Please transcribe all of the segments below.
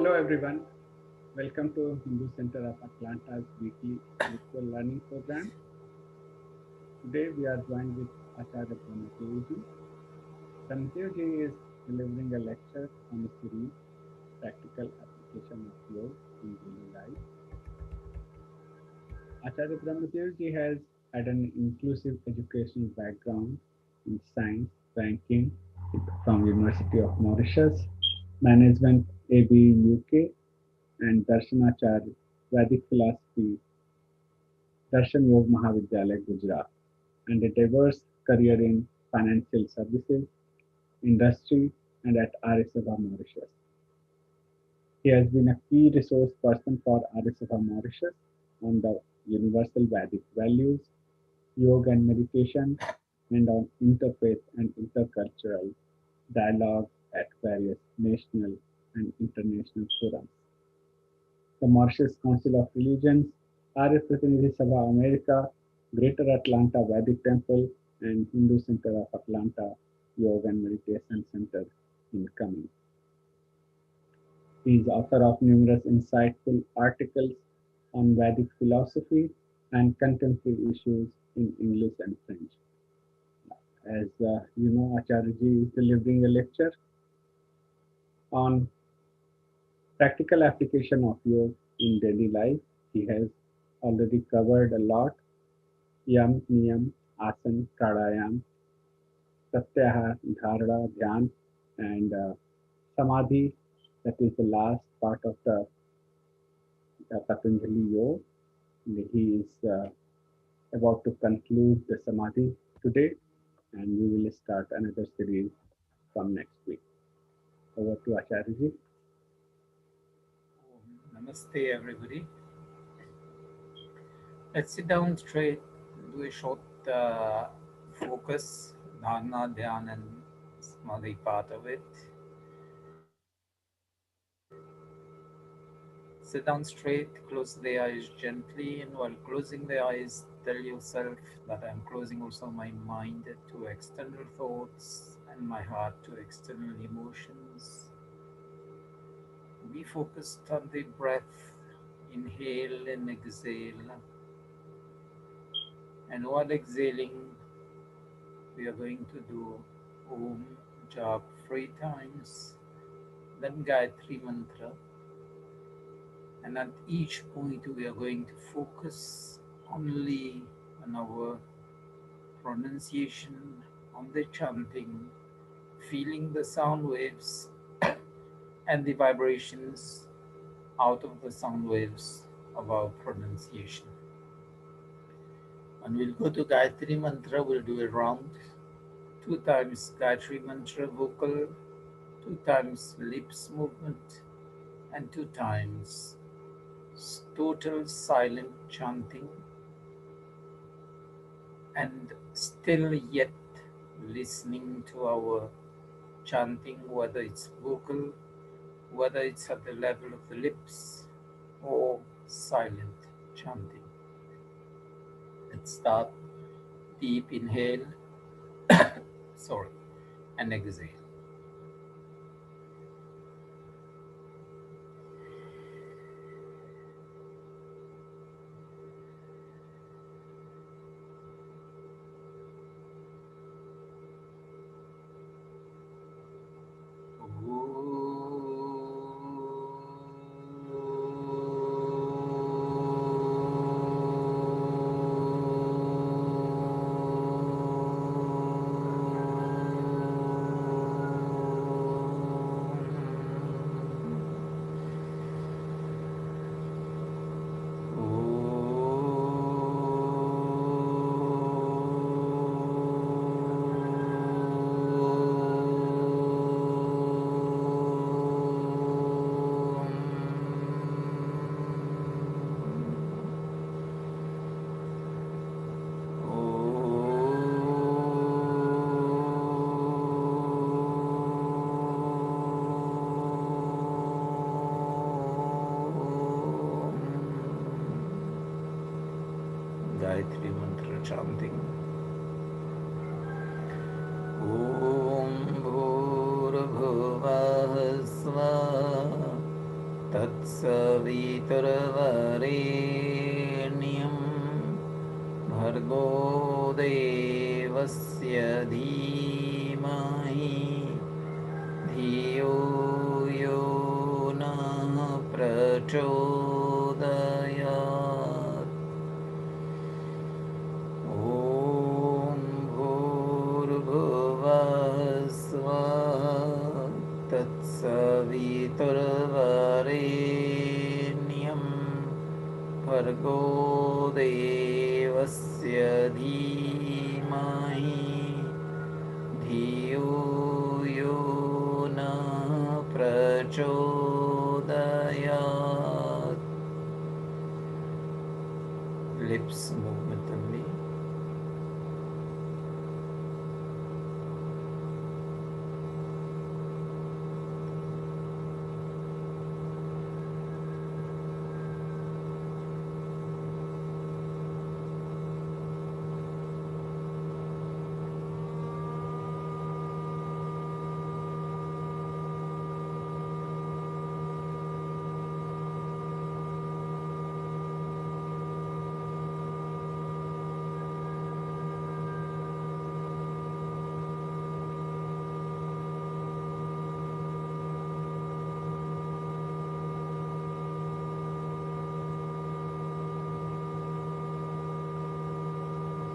Hello everyone, welcome to Hindu Center of Atlanta's weekly spiritual learning program. Today we are joined with Acharya Brahmadev. Brahmadev is delivering a lecture on the series Practical Application of Yoga in Daily Life. Acharya Brahmadev has had an inclusive educational background in science, banking from University of Mauritius, management AB UK, and Darshanacharya Vedic philosophy Darshan Yoga Mahavidyalaya, Gujarat, and a diverse career in financial services, industry, and at Arya Sabha Mauritius. He has been a key resource person for Arya Sabha Mauritius on the universal Vedic values, yoga and meditation, and on interfaith and intercultural dialogue at various national and international forums. The Mauritius Council of Religions, Arya Pratinidhi Sabha America, Greater Atlanta Vedic Temple, and Hindu Center of Atlanta Yoga and Meditation Center in Cumming. He is author of numerous insightful articles on Vedic philosophy and contemporary issues in English and French. As you know, Acharya is delivering a lecture on practical application of yoga in daily life. He has already covered a lot: yam, niyam, asan, pranayam, pratyahar, dharana, dhyan, and samadhi. That is the last part of the Patanjali Yoga. He is about to conclude the samadhi today, and we will start another series from next week. Over to Acharya. Namaste, everybody. Let's sit down straight, do a short focus, dharana, dhyan, and samadhi part of it. Sit down straight, close the eyes gently, and while closing the eyes, tell yourself that I'm closing also my mind to external thoughts and my heart to external emotions. Be focused on the breath, inhale and exhale. And while exhaling, we are going to do Om Jap 3 times, then Gayatri Mantra. And at each point, we are going to focus only on our pronunciation, on the chanting, feeling the sound waves and the vibrations out of the sound waves of our pronunciation. And we'll go to Gayatri Mantra, we'll do a round. 2 times Gayatri Mantra vocal, 2 times lips movement, and 2 times total silent chanting, and still yet listening to our chanting, whether it's vocal, whether it's at the level of the lips, or silent chanting. Let's start. Deep inhale, sorry, and exhale. Gayatri Mantra chanting. Om Bhur Bhuvah Svah तत्सवितुर्वरेण्यं भर्गो देवस्य धीमहि धियो यो नः प्रचोदयात्। ॐ भूर्भुवः स्वः तत्सवितुर्वरेण्यं भर्गो देवस्य धीमहि धियो यो नः प्रचोदयात्. Lips movement only.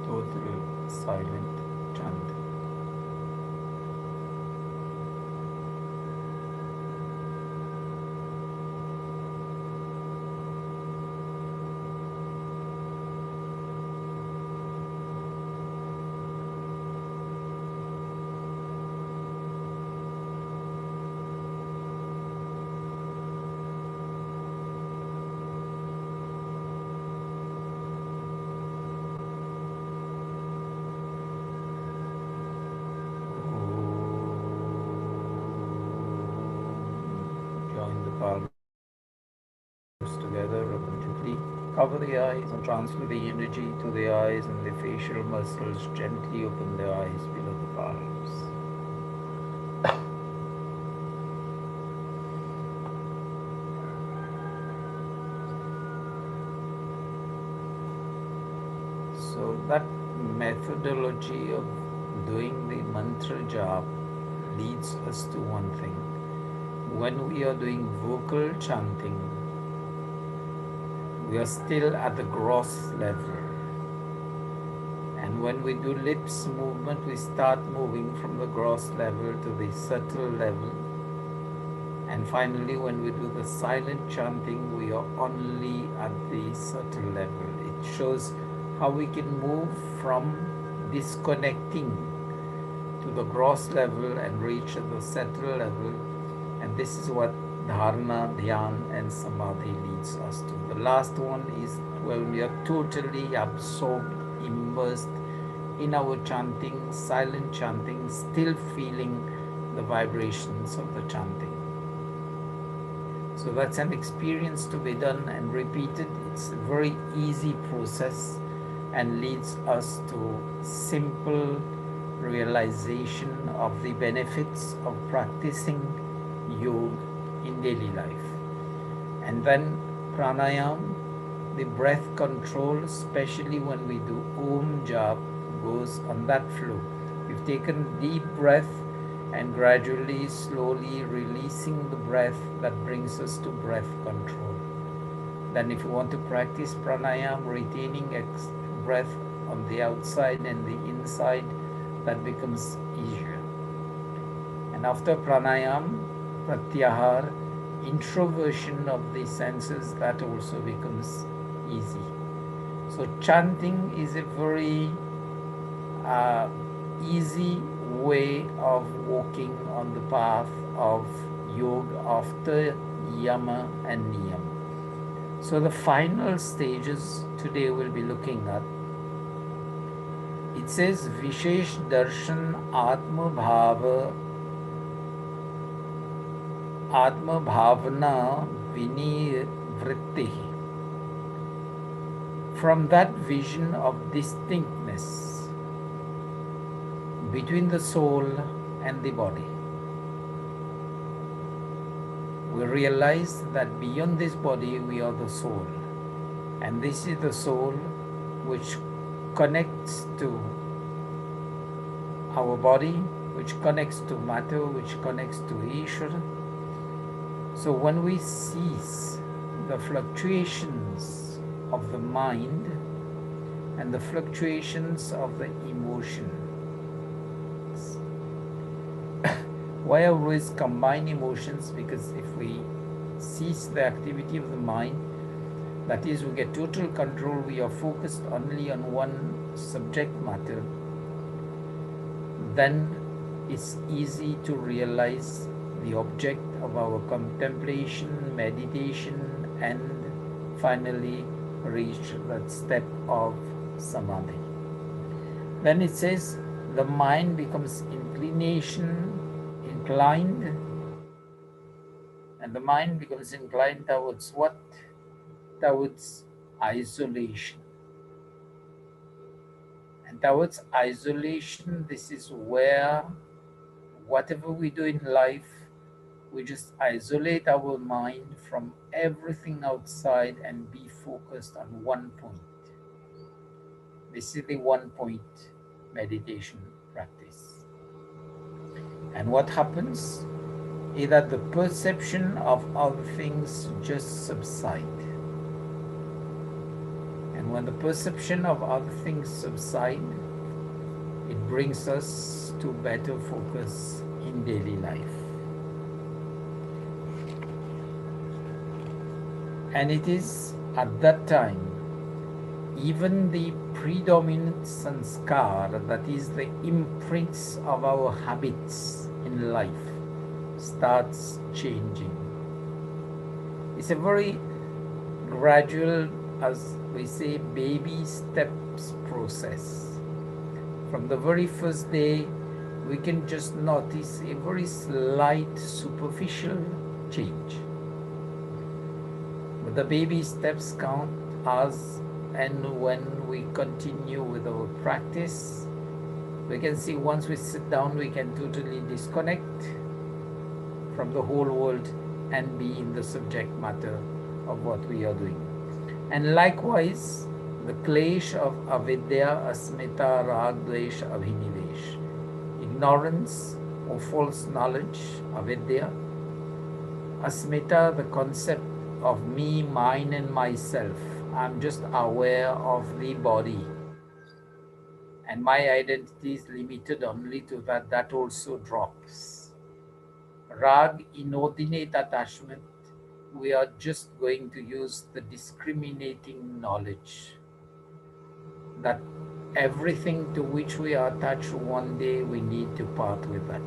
Total silent chant. Join the palms together, rub them gently. Cover the eyes and transfer the energy to the eyes, and the facial muscles gently open the eyes below the palms. So that methodology of doing the mantra jap leads us to one thing. When we are doing vocal chanting, we are still at the gross level. And when we do lips movement, we start moving from the gross level to the subtle level. And finally, when we do the silent chanting, we are only at the subtle level. It shows how we can move from disconnecting to the gross level and reach the subtle level. And this is what dharana, dhyan, and samadhi leads us to. The last one is when we are totally absorbed, immersed in our chanting, silent chanting, still feeling the vibrations of the chanting. So that's an experience to be done and repeated. It's a very easy process and leads us to simple realization of the benefits of practicing yoga in daily life. And then pranayam, the breath control, especially when we do Om Jap, goes on that flow. We've taken deep breath and gradually, slowly releasing the breath, that brings us to breath control. Then if you want to practice pranayam, retaining breath on the outside and the inside, that becomes easier. And after pranayam, pratyahar, introversion of the senses, that also becomes easy. So chanting is a very easy way of walking on the path of yoga after yama and niyam. So the final stages today we'll be looking at. It says Vishesh Darshan Atma Bhavana Vinivritti. From that vision of distinctness between the soul and the body, we realize that beyond this body we are the soul, and this is the soul which connects to our body, which connects to matter, which connects to Ishvara. So when we cease the fluctuations of the mind and the fluctuations of the emotions, why I always combine emotions? Because if we cease the activity of the mind, that is, we get total control, we are focused only on one subject matter, then it's easy to realize the object of our contemplation, meditation, and finally reach that step of samadhi. Then it says the mind becomes inclined, and the mind becomes inclined towards what? Towards isolation. And towards isolation, this is where whatever we do in life, we just isolate our mind from everything outside and be focused on one point. This is the one point meditation practice. And what happens is that the perception of other things just subside. And when the perception of other things subside, it brings us to better focus in daily life. And it is at that time, even the predominant sanskar, that is the imprints of our habits in life, starts changing. It's a very gradual, as we say, baby steps process. From the very first day, we can just notice a very slight superficial change. But the baby steps count as and when we continue with our practice. We can see once we sit down, we can totally disconnect from the whole world and be in the subject matter of what we are doing. And likewise, the klesh of avidya, asmita, rag, dvesh, abhinivesh, ignorance or false knowledge, avidya, asmita, the concept of me, mine, and myself. I'm just aware of the body, and my identity is limited only to that. That also drops. Rag, inordinate attachment. We are just going to use the discriminating knowledge that everything to which we are attached, one day we need to part with that.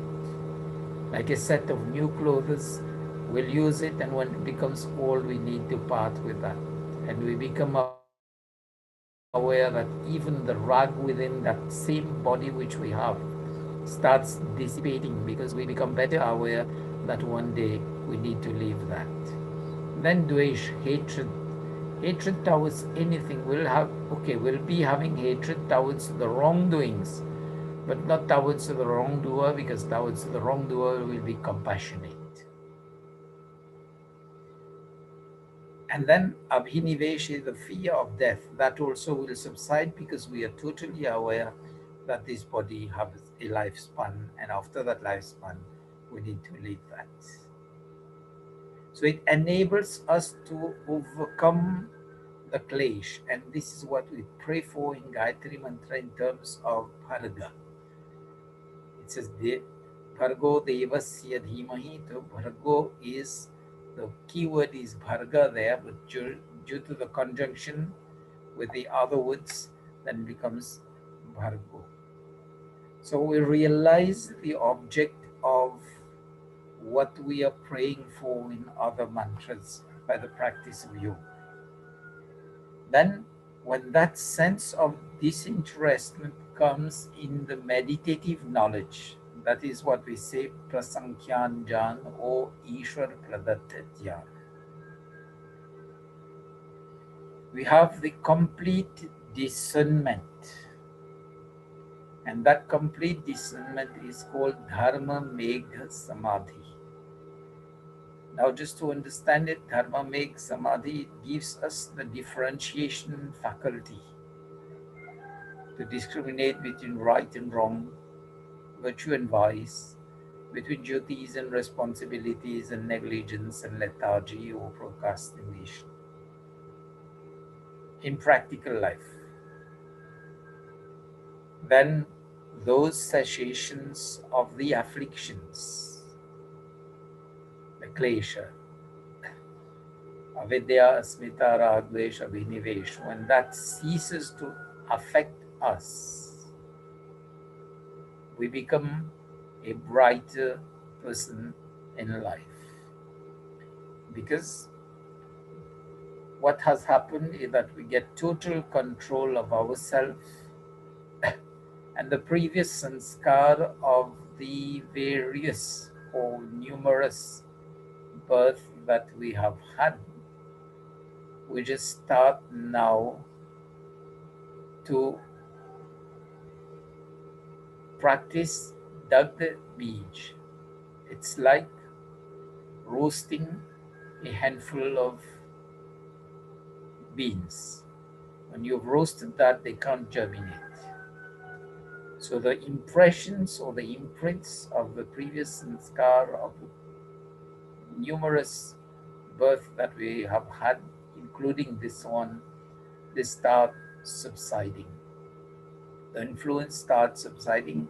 Like a set of new clothes, we'll use it, and when it becomes old, we need to part with that. And we become aware that even the rag within that same body which we have starts dissipating, because we become better aware that one day we need to leave that. Then dvesh, hatred. Hatred towards anything. We'll be having hatred towards the wrongdoings, but not towards the wrongdoer, because towards the wrongdoer we'll be compassionate. And then abhinivesh is the fear of death. That also will subside, because we are totally aware that this body has a lifespan, and after that lifespan, we need to leave that. So it enables us to overcome the klesh, and this is what we pray for in Gayatri Mantra in terms of bharga. It says, bhargo devasya dhimahi. So bhargo is, the key word is bharga there, but due to the conjunction with the other words, then becomes bhargo. So we realize the object of what we are praying for in other mantras by the practice of yoga. Then when that sense of disinterestment comes in the meditative knowledge, that is what we say, prasankhyan jan or Ishwar pradatta dhyan. We have the complete discernment, and that complete discernment is called dharma megha samadhi. Now, just to understand it, Dharma makes Samadhi, gives us the differentiation faculty to discriminate between right and wrong, virtue and vice, between duties and responsibilities and negligence and lethargy or procrastination in practical life. Then those cessations of the afflictions, the klesha, avidya, asmita, ragdvesh, abhinivesh, when that ceases to affect us, we become a brighter person in life. Because what has happened is that we get total control of ourselves and the previous sanskar of the various or numerous births that we have had. We just start now to practice Dagda Bij. It's like roasting a handful of beans. When you've roasted that, they can't germinate. So the impressions or the imprints of the previous sanskar of numerous births that we have had, including this one, they start subsiding. The influence starts subsiding,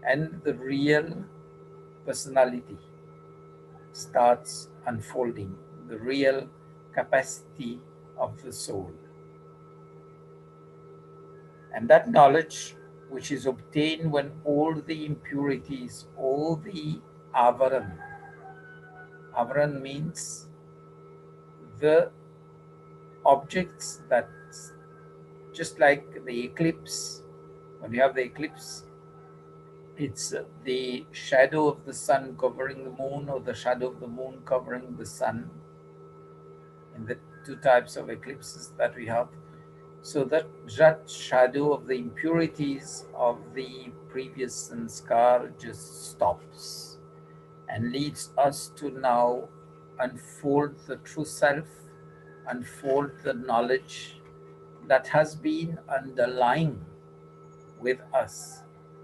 and the real personality starts unfolding, the real capacity of the soul. And that knowledge, which is obtained when all the impurities, all the avaran, avaran means the objects that, just like the eclipse, when you have the eclipse, it's the shadow of the sun covering the moon, or the shadow of the moon covering the sun, in the two types of eclipses that we have. So that shadow of the impurities of the previous sanskar just stops and leads us to now unfold the true self, unfold the knowledge that has been underlying with us.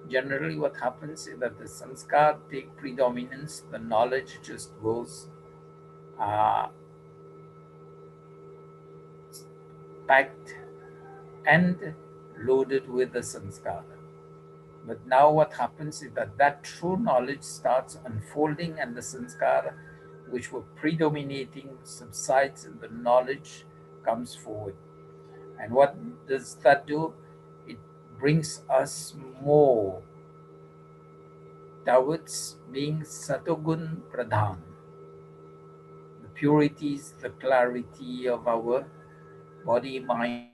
Generally, what happens is that the sanskar take predominance, the knowledge just goes packed and loaded with the sanskar. But now what happens is that that true knowledge starts unfolding, and the sanskar which were predominating subsides and the knowledge comes forward. And what does that do? It brings us more towards being Satogun Pradhan, the purities, the clarity of our body, mind,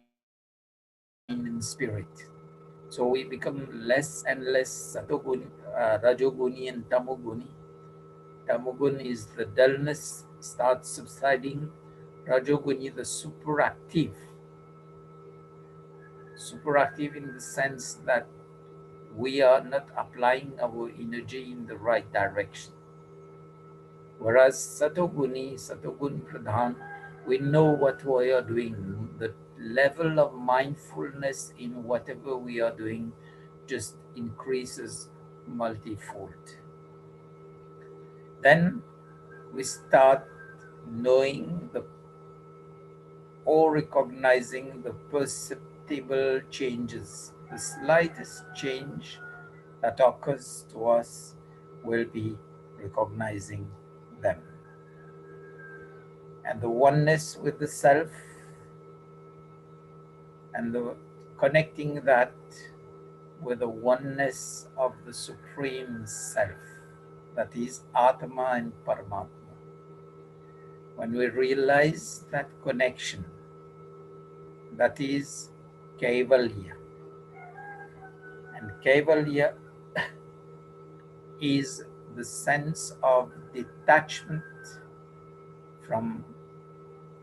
and spirit. So we become less and less Satoguni, Rajoguni, and Tamoguni. Tamogun is the dullness starts subsiding. Rajoguni, the superactive. Superactive in the sense that we are not applying our energy in the right direction. Whereas Satoguni, Satogun Pradhan, we know what we are doing. The level of mindfulness in whatever we are doing just increases multifold. Then we start knowing the or recognizing the perceptible changes. The slightest change that occurs to us will be recognizing them. And the oneness with the self, and the connecting that with the oneness of the Supreme Self, that is Atma and Paramatma. When we realize that connection, that is Kaivalya. And Kaivalya is the sense of detachment from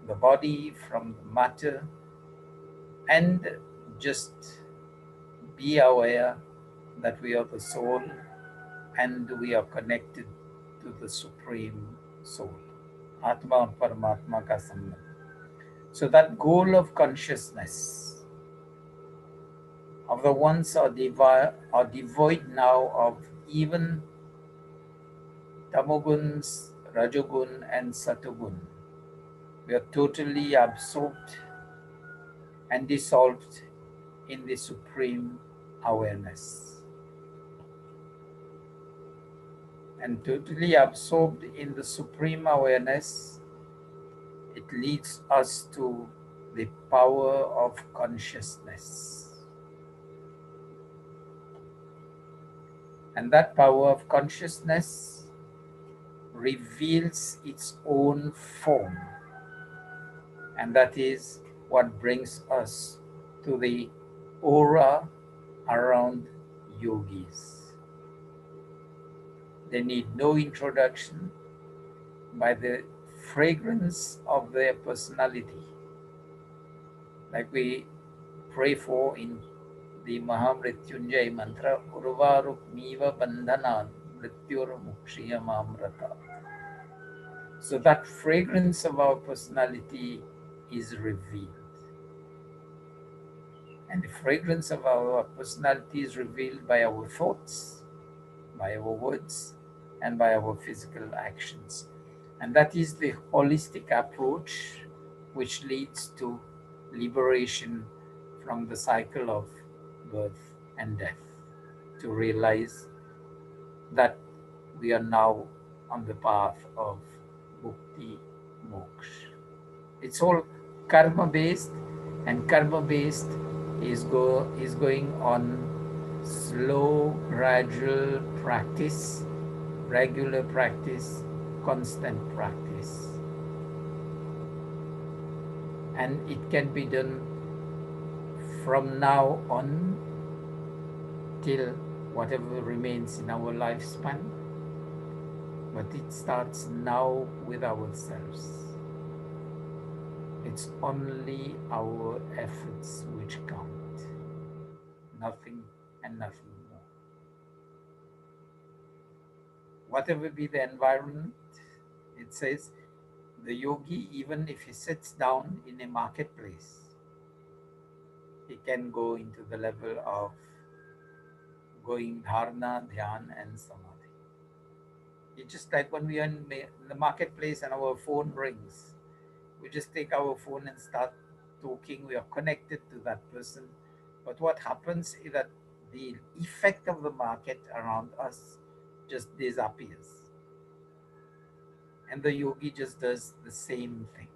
the body, from the matter, and just be aware that we are the soul and we are connected to the Supreme Soul. आत्मा और परमात्मा का संबंध. So that goal of consciousness of the ones are devoid now of even tamoguns, rajogun, and satogun. We are totally absorbed and dissolved in the supreme awareness. And totally absorbed in the supreme awareness, it leads us to the power of consciousness. And that power of consciousness reveals its own form. And that is what brings us to the aura around yogis. They need no introduction by the fragrance of their personality, like we pray for in the Mahamrityunjay mantra, Urvaruk Miva Bandhanan Mrityur Mukshiyam Amrata. So that fragrance of our personality is revealed. And the fragrance of our personality is revealed by our thoughts, by our words, and by our physical actions. And that is the holistic approach which leads to liberation from the cycle of birth and death, to realize that we are now on the path of Mukti Moksha. It's all karma based, and karma based is going on slow, gradual practice, regular practice, constant practice. And it can be done from now on till whatever remains in our lifespan, but it starts now with ourselves. It's only our efforts which count, nothing and nothing more. Whatever be the environment, it says, the yogi, even if he sits down in a marketplace, he can go into the level of going dharana, dhyan, and samadhi. It's just like when we are in the marketplace and our phone rings, we just take our phone and start talking. We are connected to that person. But what happens is that the effect of the market around us just disappears. And the yogi just does the same thing.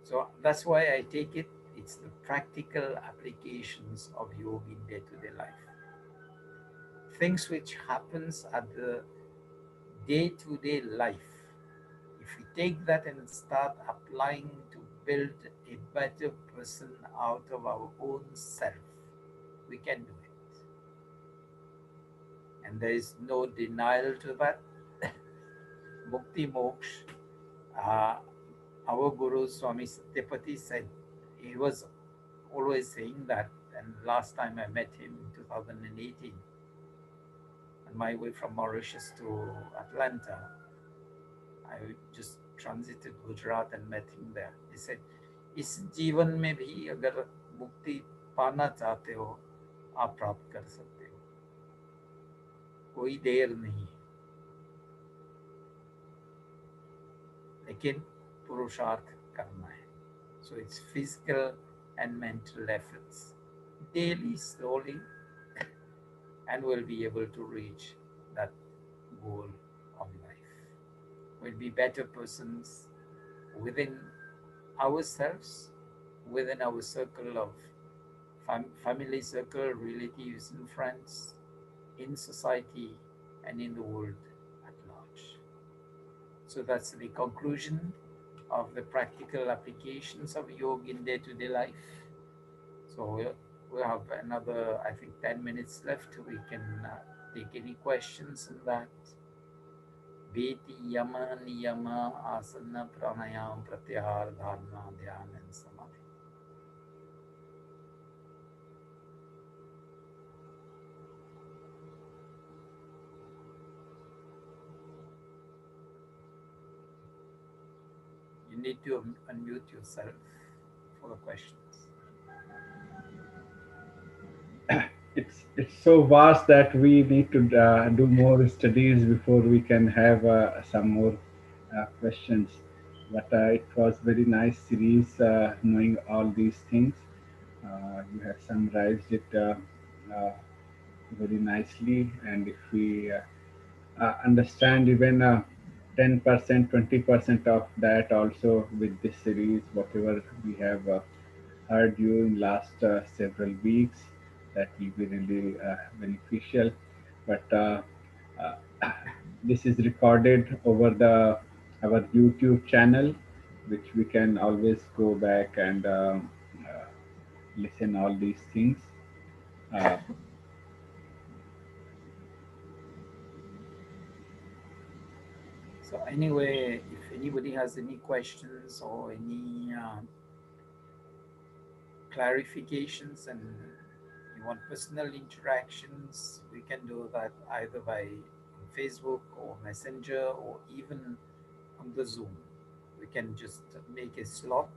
So that's why I take it's the practical applications of yoga in day-to-day life. Things which happens at the day-to-day life, if we take that and start applying to build a better person out of our own self, we can do it. And there is no denial to that. Mukti Moksha, our Guru Swami Satyapati said, he was always saying that, and last time I met him in 2018, on my way from Mauritius to Atlanta, I just transited Gujarat and met him there. He said, इस जीवन में भी अगर मुक्ति पाना चाहते हो, आप प्राप्त कर सकते हो, कोई देर नहीं, लेकिन पुरुषार्थ करना है. So it's physical and mental efforts, daily, slowly, and we'll be able to reach that goal of life. We'll be better persons within ourselves, within our circle of family circle, relatives and friends, in society, and in the world at large. So that's the conclusion of the practical applications of yoga in day-to-day life. So we'll have another, I think, 10 minutes left. We can take any questions on that. Veti, Yama, Niyama, Asana, Pranayam, Pratyahar, Dharana, Dhyan, and Samadhi. You need to unmute yourself for the questions. It's so vast that we need to do more studies before we can have some more questions. But it was very nice series knowing all these things. You have summarized it uh, very nicely, and if we understand even 10%, 20% of that also with this series, whatever we have heard you in last several weeks, that will be really beneficial. But uh, this is recorded over the our YouTube channel, which we can always go back and listen all these things. Uh, So anyway, if anybody has any questions or any clarifications and you want personal interactions, we can do that either by Facebook or Messenger or even on the Zoom. We can just make a slot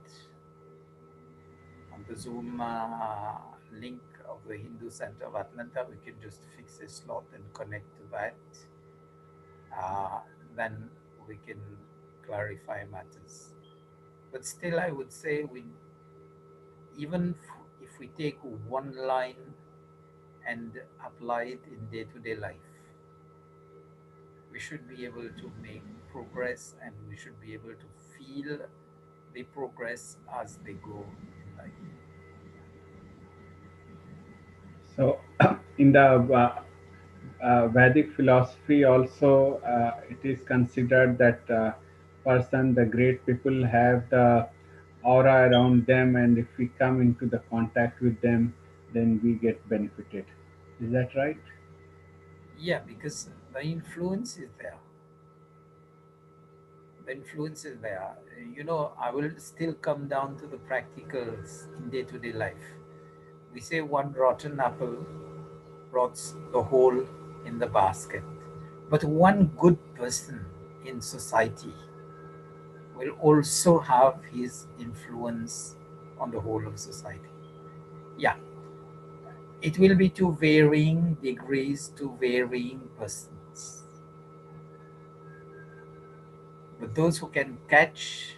on the Zoom link of the Hindu Center of Atlanta. We can just fix a slot and connect to that. Uh, then we can clarify matters. But still, I would say we even if we take one line and apply it in day-to-day life, we should be able to make progress and we should be able to feel the progress as they go in life. so, in the Vedic philosophy, also it is considered that person, the great people, have the aura around them, and if we come into the contact with them, then we get benefited. Is that right? Yeah, because the influence is there. The influence is there. You know, I will still come down to the practicals in day-to-day life. We say one rotten apple rots the whole in the basket. But one good person in society will also have his influence on the whole of society. Yeah, it will be to varying degrees to varying persons. But those who can catch,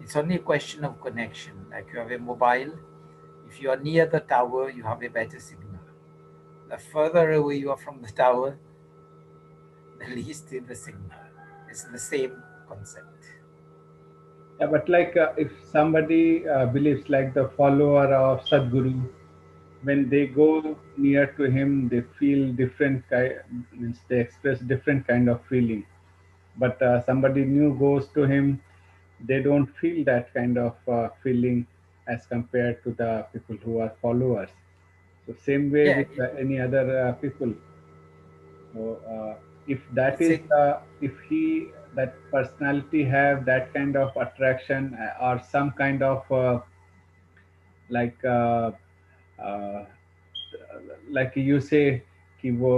it's only a question of connection. Like you have a mobile, if you are near the tower, you have a better signal. The further away you are from the tower, the least in the signal. It's the same concept. Yeah, but like if somebody believes, like the follower of Sadhguru, when they go near to him, they feel different means they express different kind of feeling. But somebody new goes to him, they don't feel that kind of feeling as compared to the people who are followers. So same way Yeah, with any other people. So if that it's is a if he that personality have that kind of attraction or some kind of like uh, like you say कि वो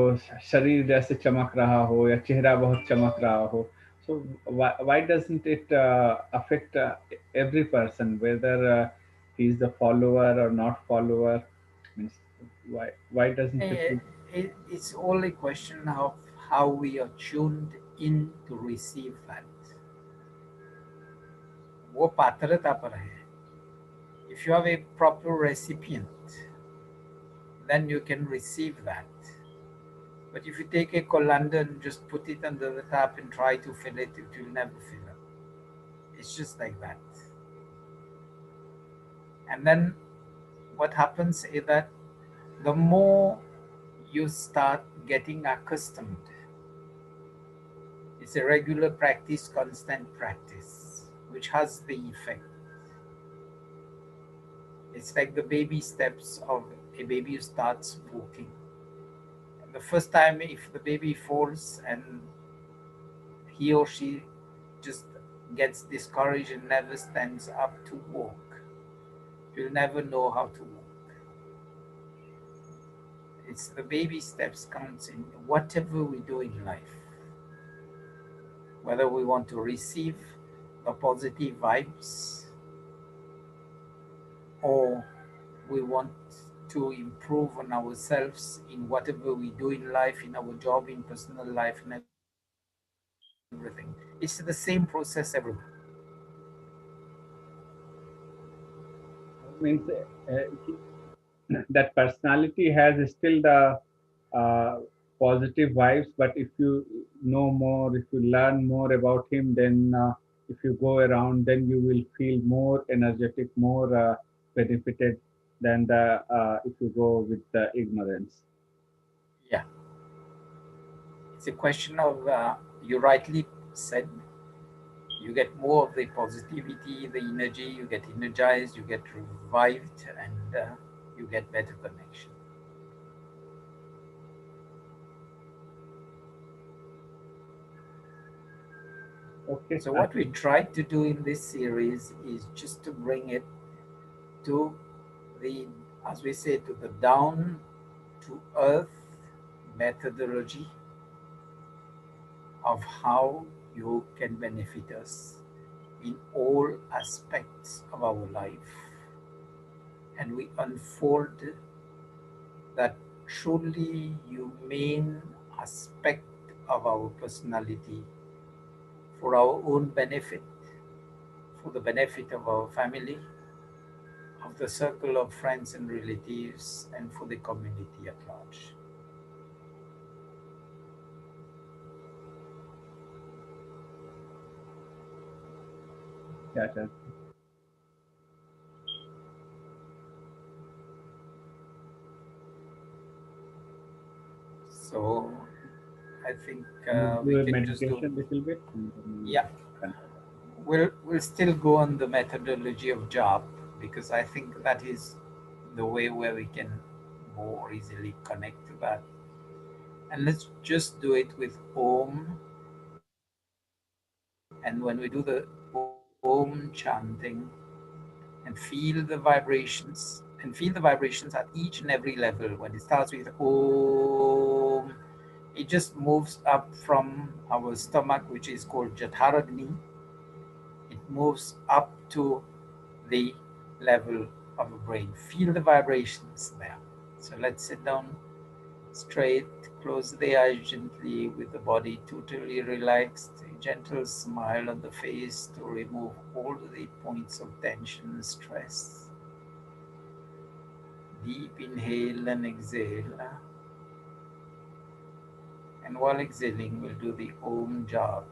शरीर जैसे चमक रहा हो या चेहरा बहुत चमक रहा हो. So why doesn't it affect every person, whether he is the follower or not follower? Means why doesn't Eh, people? it's all a question of how we are tuned in to receive that. वो पात्रता पर है. If you have a proper recipient, then you can receive that. But if you take a colander and just put it under the tap and try to fill it, it will never fill up. It's just like that. And then what happens is that the more you start getting accustomed, it's a regular practice, constant practice, which has the effect. It's like the baby steps of a baby who starts walking. And the first time, if the baby falls and he or she just gets discouraged and never stands up to walk, you'll never know how to walk. It's the baby steps counts in whatever we do in life. whether we want to receive the positive vibes or we want to improve on ourselves in whatever we do in life, in our job, in personal life, and everything. It's the same process everywhere. Means that personality has still the uh, positive vibes, but if you know more, if you learn more about him, then if you go around, then you will feel more energetic, more benefited than the if you go with the ignorance. Yeah, it's a question of, you rightly said, you get more of the positivity, the energy, you get energized, you get revived, and you get better connection. Okay, So, I what we think tried to do in this series is just to bring it to the, as we say, to the down to earth methodology of how you can benefit us in all aspects of our life. And we unfold that truly humane aspect of our personality for our own benefit, for the benefit of our family, of the circle of friends and relatives, and for the community at large. yeah, yeah. So I think We'll we do a can just do, meditation little bit, and then we yeah, continue. we'll still go on the methodology of job because I think that is the way where we can more easily connect to that. And let's just do it with Om. And when we do the Om chanting and feel the vibrations, at each and every level, when it starts with Om, it just moves up from our stomach, which is called Jatharagni. It moves up to the level of the brain. Feel the vibrations there. So let's sit down straight, close the eyes gently with the body totally relaxed, a gentle smile on the face to remove all the points of tension, stress. Deep inhale and exhale. And while exhaling, we'll do the Om Jap.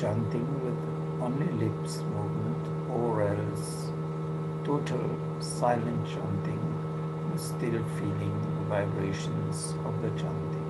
chanting with only lips movement or else total silent chanting, still feeling the vibrations of the chanting.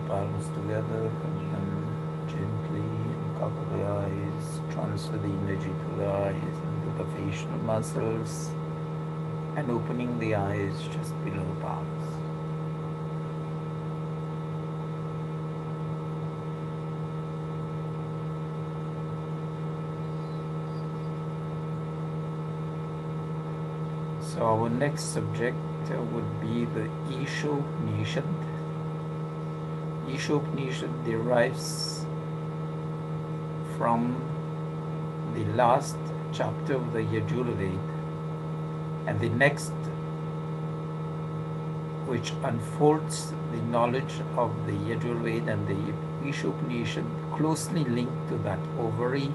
Palms together and then gently uncover the eyes, transfer the energy to the eyes into the facial muscles and opening the eyes just below the palms. So our next subject would be the Ishopanishad. Ishopanishad derives from the last chapter of the Yajurveda, and the next, which unfolds the knowledge of the Yajurveda and the Ishopanishad, closely linked to that, or very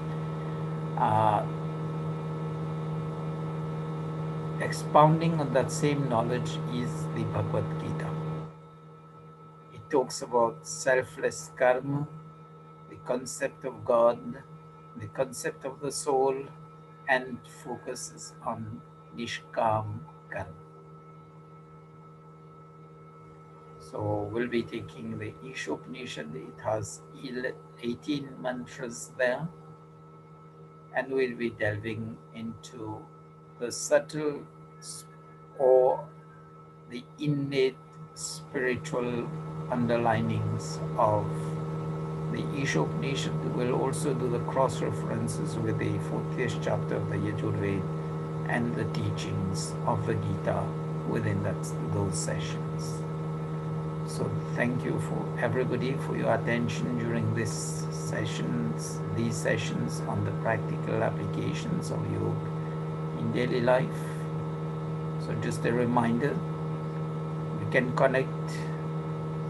expounding on that same knowledge, is the Bhagavad Gita. It talks about selfless karma, the concept of God, the concept of the soul, and focuses on Nishkam karma. So we'll be taking the Ishopanishad. It has 18 mantras there, and we'll be delving into the subtle or the innate spiritual underlinings of the Ishopanishad. We'll also do the cross references with the 40th chapter of the Yajurveda and the teachings of the Gita within those sessions. So thank you for everybody for your attention during these sessions on the practical applications of yoga in daily life. So just a reminder, you can connect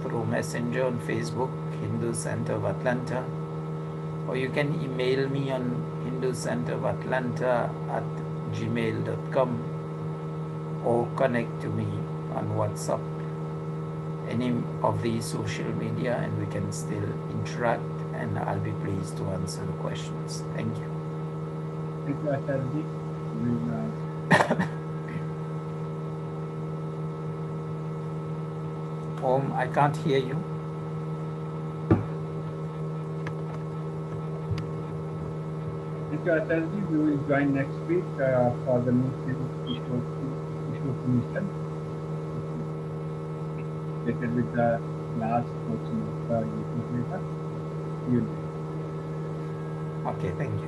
through Messenger on Facebook, Hindu Center of Atlanta, or you can email me on hinducenterofatlanta gmail.com or connect to me on WhatsApp, any of these social media, and we can still interact, and I'll be pleased to answer the questions. Thank you. Thank you, Acharya. We'll, Om, I can't hear you. Thank you, Acharya. We will join next week for the new series Vishnu related with the last portion of the YouTube data. See you later. Okay, thank you.